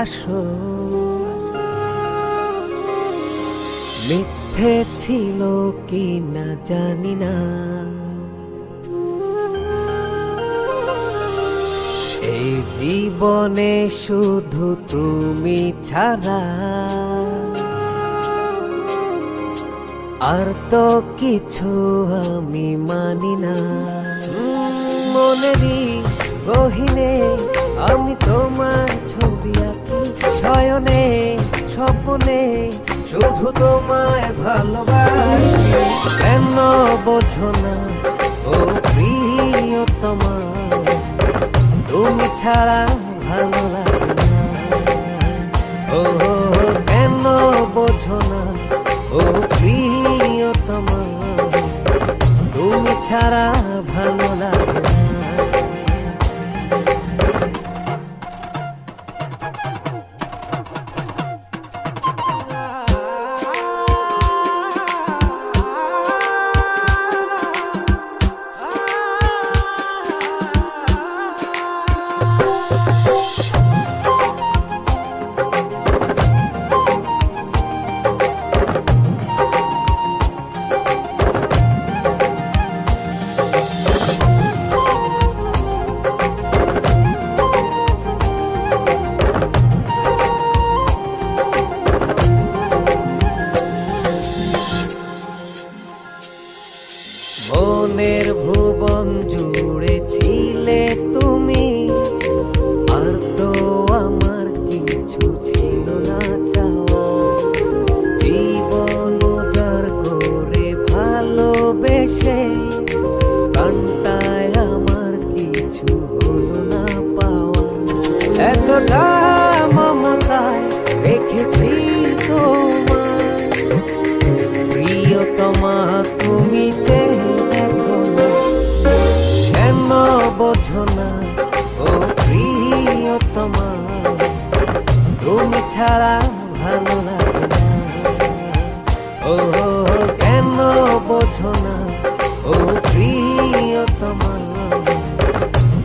আসো। মিথ্যে ছিল কি না জানি না, এই জীবনে শুধু তুমি ছাড়া আর তো কিছু আমি মানি না। মনেরই গহীনে আমি তোমার ছবি আঁকি, শয়নে স্বপ্নে শুধু তোমায় ভালোবাসি। কেন বোঝো না ও প্রিয়তমা, তুমি ছাড়া ভালো লাগে না। ও কেন বোঝো না ও প্রিয়তমা, তুমি ছাড়া ভালো লাগে না। মনের ভুবন জুড়ে ছিলে তুমি, আর তো আমার কিছু ছিল না চাওয়া। জীবন উজাড় করে ভালোবেসে কান্তায় আমার কিছু হলো না পাওয়া। এতটা মমতায় রেখেছি তোমায় প্রিয়তমা, তুমি বোঝো না ও প্রিয়তমা, তুমি ছাড়া ভালো লাগে না। ও কেন বোঝো না ও প্রিয়তমা,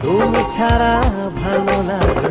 তুমি ছাড়া ভালো লাগে।